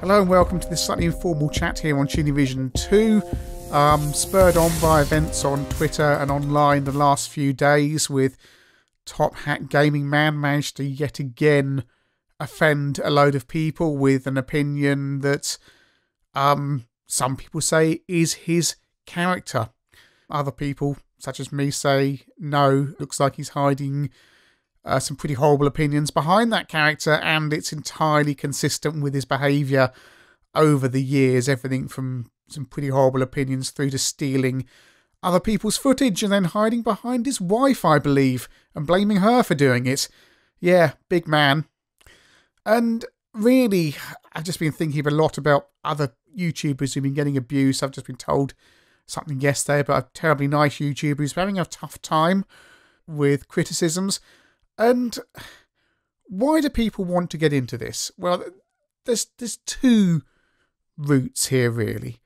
Hello and welcome to this slightly informal chat here on ChinnyVision 2, spurred on by events on Twitter and online the last few days, with Top Hat Gaming Man managed to yet again offend a load of people with an opinion that some people say is his character. Other people, such as me, say no, looks like he's hiding some pretty horrible opinions behind that character, and it's entirely consistent with his behaviour over the years. Everything from some pretty horrible opinions through to stealing other people's footage and then hiding behind his wife, I believe, and blaming her for doing it. Yeah, big man. And really, I've just been thinking a lot about other YouTubers who've been getting abused. I've just been told something yesterday about a terribly nice YouTuber who's having a tough time with criticisms. And why do people want to get into this? Well, there's two routes here, really.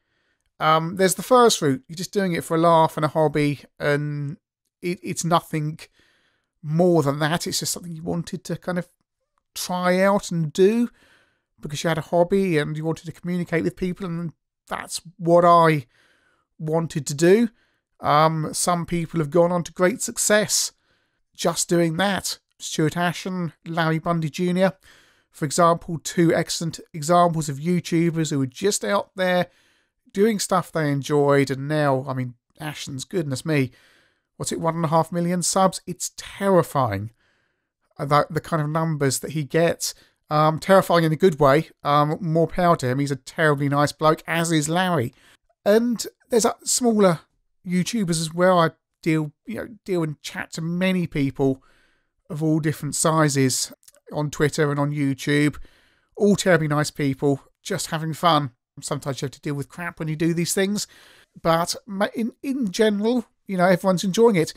There's the first route. You're just doing it for a laugh and a hobby, and it's nothing more than that. It's just something you wanted to kind of try out and do because you had a hobby and you wanted to communicate with people, and that's what I wanted to do. Some people have gone on to great success just doing that. Stuart Ashen, Larry Bundy Jr., for example, two excellent examples of YouTubers who were just out there doing stuff they enjoyed, and now, I mean, Ashen's, goodness me, what's it, 1.5 million subs? It's terrifying, the kind of numbers that he gets. Terrifying in a good way. More power to him. He's a terribly nice bloke, as is Larry. And there's smaller YouTubers as well. I deal and chat to many people of all different sizes on Twitter and on YouTube. All terribly nice people, just having fun. Sometimes you have to deal with crap when you do these things, but in general, everyone's enjoying it.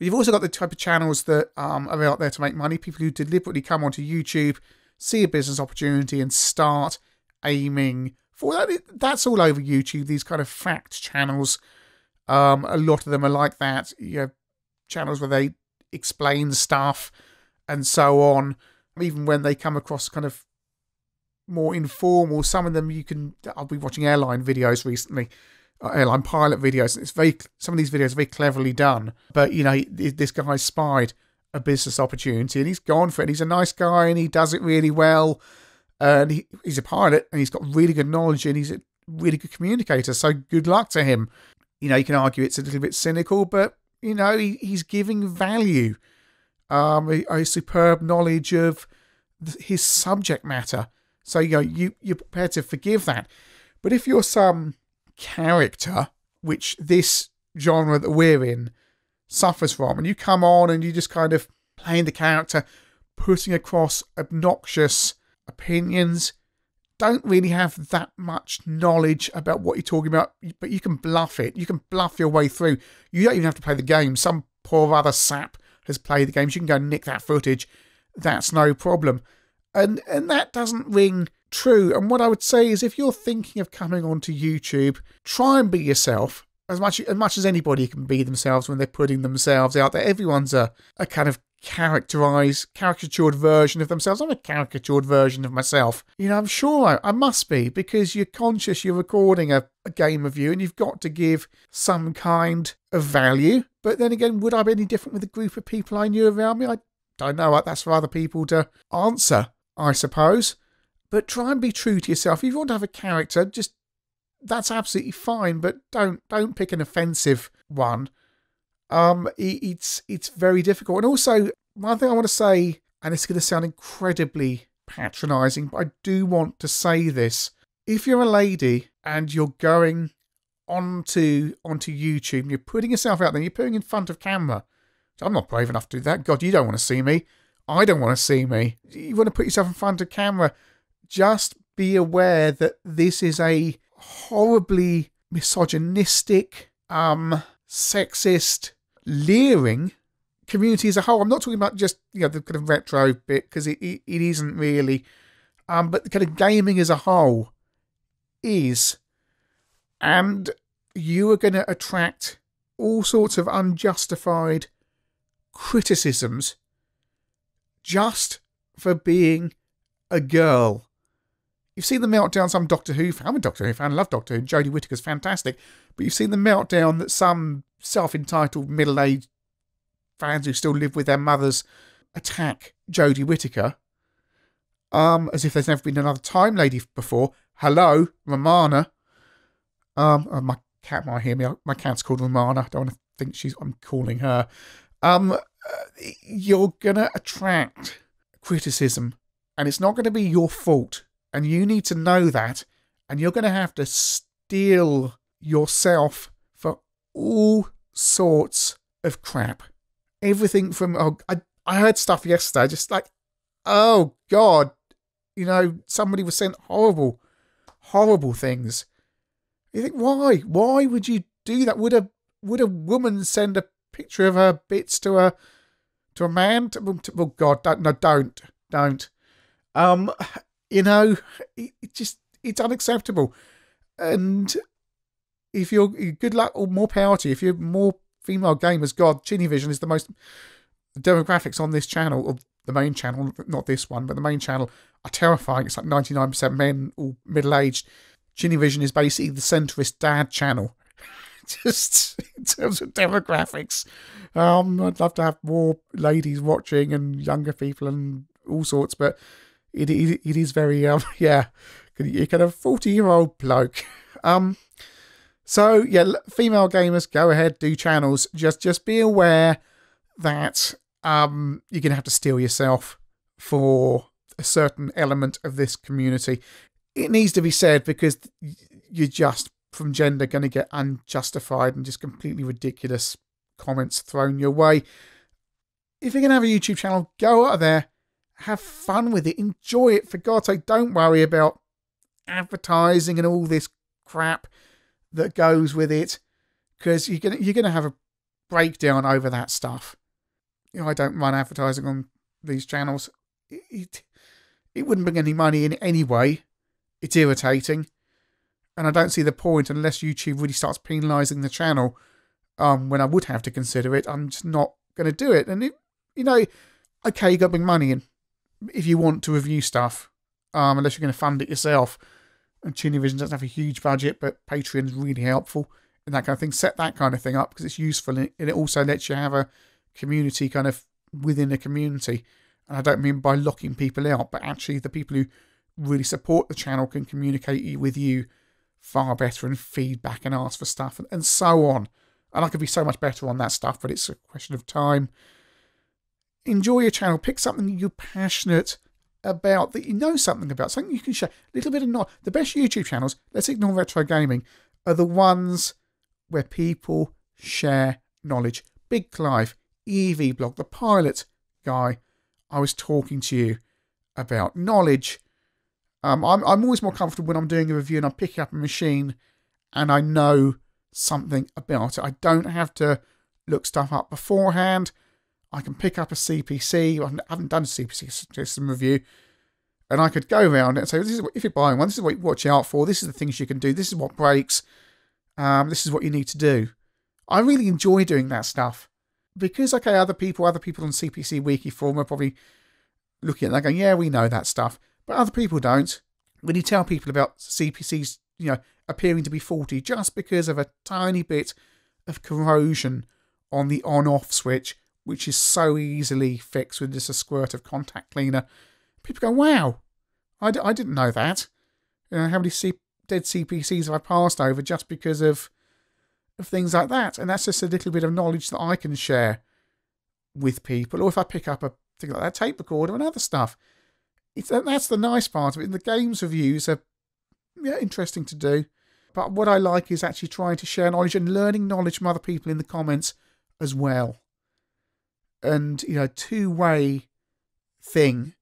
You've also got the type of channels that are out there to make money. People who deliberately come onto YouTube, see a business opportunity, and start aiming for that. That's all over YouTube. These kind of fact channels. A lot of them are like that. You have channels where they explain stuff and so on. Even when they come across kind of more informal, some of them I'll be watching airline videos recently, airline pilot videos. Some of these videos are very cleverly done. But, this guy spied a business opportunity and he's gone for it. He's a nice guy and he does it really well. And he's a pilot and he's got really good knowledge and he's a really good communicator. So good luck to him. You can argue it's a little bit cynical, but, he's giving value. A superb knowledge of his subject matter. So, you're prepared to forgive that. But if you're some character, which this genre that we're in suffers from, and you come on and you just kind of playing the character, putting across obnoxious opinions, don't really have that much knowledge about what you're talking about, but you can bluff it. You can bluff your way through. You don't even have to play the game. Some poor other sap has played the games. You can go and nick that footage. That's no problem. And that doesn't ring true. And what I would say is, if you're thinking of coming onto YouTube, try and be yourself as much as anybody can be themselves when they're putting themselves out there. Everyone's a kind of caricatured version of themselves. I'm a caricatured version of myself. I'm sure I must be, because you're conscious you're recording a game of you and you've got to give some kind of value. But then again, would I be any different with a group of people I knew around me? I don't know. That's for other people to answer, I suppose. But try and be true to yourself. If you want to have a character, that's absolutely fine, but don't pick an offensive one. It's very difficult. And also, one thing I want to say, and it's going to sound incredibly patronising, but I do want to say this. If you're a lady and you're going onto YouTube and you're putting yourself out there, you're putting in front of camera. I'm not brave enough to do that. God, you don't want to see me. I don't want to see me. You want to put yourself in front of camera. Just be aware that this is a horribly misogynistic, sexist, leering community as a whole. I'm not talking about just the kind of retro bit, because it isn't really, but the kind of gaming as a whole is, and you are going to attract all sorts of unjustified criticisms just for being a girl. You've seen the meltdown some Doctor Who fan. I'm a Doctor Who fan. I love Doctor Who. Jodie Whittaker's fantastic. But you've seen the meltdown that some self-entitled middle-aged fans who still live with their mothers attack Jodie Whittaker. As if there's never been another Time Lady before. Hello, Romana. My cat might hear me. My cat's called Romana. I don't want to think I'm calling her. You're going to attract criticism. And it's not going to be your fault. And you need to know that. And you're going to have to steel yourself for all sorts of crap. Everything from... I heard stuff yesterday, just like, oh, God. You know, somebody was sent horrible things. You think, why? Why would you do that? Would a woman send a picture of her bits to a man? Oh, God, don't. You know, it's unacceptable. And if you're good luck or more power to you, if you're more female gamers, God, ChinnyVision is the most demographics on this channel, or the main channel, not this one, but the main channel are terrifying. It's like 99% men, all middle-aged. ChinnyVision is basically the centrist dad channel, just in terms of demographics. I'd love to have more ladies watching and younger people and all sorts, but it is very, yeah, you can have a 40-year-old bloke. So, yeah, female gamers, go ahead, do channels. Just be aware that you're going to have to steel yourself for a certain element of this community. It needs to be said because you're just, from gender, going to get unjustified and just completely ridiculous comments thrown your way. If you're going to have a YouTube channel, go out there, have fun with it, enjoy it, for God's sake. Don't worry about advertising and all this crap that goes with it, because you're gonna have a breakdown over that stuff. You know, I don't run advertising on these channels. It wouldn't bring any money in anyway. It's irritating, and I don't see the point unless YouTube really starts penalising the channel. When I would have to consider it, I'm just not going to do it. And you know, okay, you got to bring money in if you want to review stuff, unless you're going to fund it yourself. And ChinnyVision doesn't have a huge budget, but Patreon's really helpful and that kind of thing. Set that kind of thing up because it's useful, and it also lets you have a community kind of within a community. And I don't mean by locking people out, but actually the people who really support the channel can communicate with you far better and feedback and ask for stuff and so on. And I could be so much better on that stuff, but it's a question of time. Enjoy your channel. Pick something you're passionate about, that you know something about, something you can share. A little bit of knowledge. The best YouTube channels, let's ignore retro gaming, are the ones where people share knowledge. Big Clive, EV Blog, the pilot guy I was talking to you about. Knowledge. I'm always more comfortable when I'm doing a review and I'm picking up a machine and I know something about it. I don't have to look stuff up beforehand. I can pick up a CPC. I haven't done a CPC system review, and I could go around it and say, "This is what, if you're buying one, this is what you watch out for. This is the things you can do. This is what breaks. This is what you need to do." I really enjoy doing that stuff because, okay, other people on CPC Wiki forum are probably looking at that going, "Yeah, we know that stuff," but other people don't. When you tell people about CPCs, you know, appearing to be faulty just because of a tiny bit of corrosion on the on-off switch, which is so easily fixed with just a squirt of contact cleaner, people go, "Wow, I didn't know that." You know, how many dead CPCs have I passed over just because of things like that? And that's just a little bit of knowledge that I can share with people. Or if I pick up a thing like that, tape recorder and other stuff. That's the nice part of it. And the games reviews are interesting to do. But what I like is actually trying to share knowledge and learning knowledge from other people in the comments as well. And, you know, two-way thing,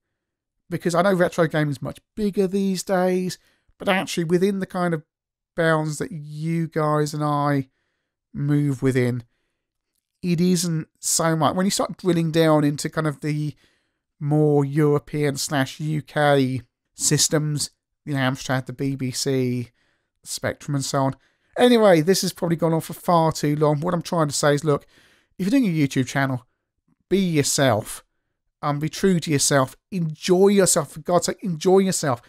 because I know retro gaming is much bigger these days, but actually within the kind of bounds that you guys and I move within, it isn't so much. When you start drilling down into kind of the more European/UK systems, the Amstrad, the BBC, Spectrum and so on. Anyway, this has probably gone on for far too long. What I'm trying to say is, look, if you're doing a YouTube channel, be yourself, be true to yourself, enjoy yourself, for God's sake, enjoy yourself.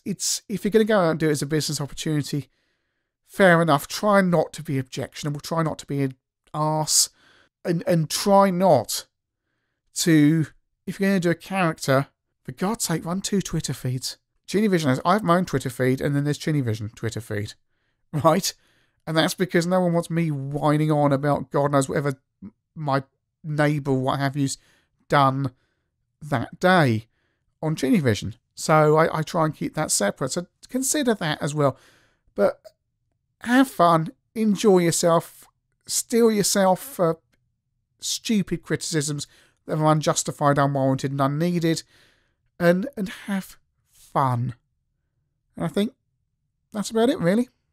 it's if you're going to go out and do it as a business opportunity, fair enough. Try not to be objectionable. Try not to be an arse. And try not to, if you're going to do a character, for God's sake, run 2 Twitter feeds. ChinnyVision has, I have my own Twitter feed, and then there's ChinnyVision Twitter feed. Right? And that's because no one wants me whining on about God knows whatever my neighbour, what have you's done that day on ChinnyVision. So I try and keep that separate. So consider that as well. But have fun, enjoy yourself, steel yourself for stupid criticisms that are unjustified, unwarranted, and unneeded, and have fun. And I think that's about it, really.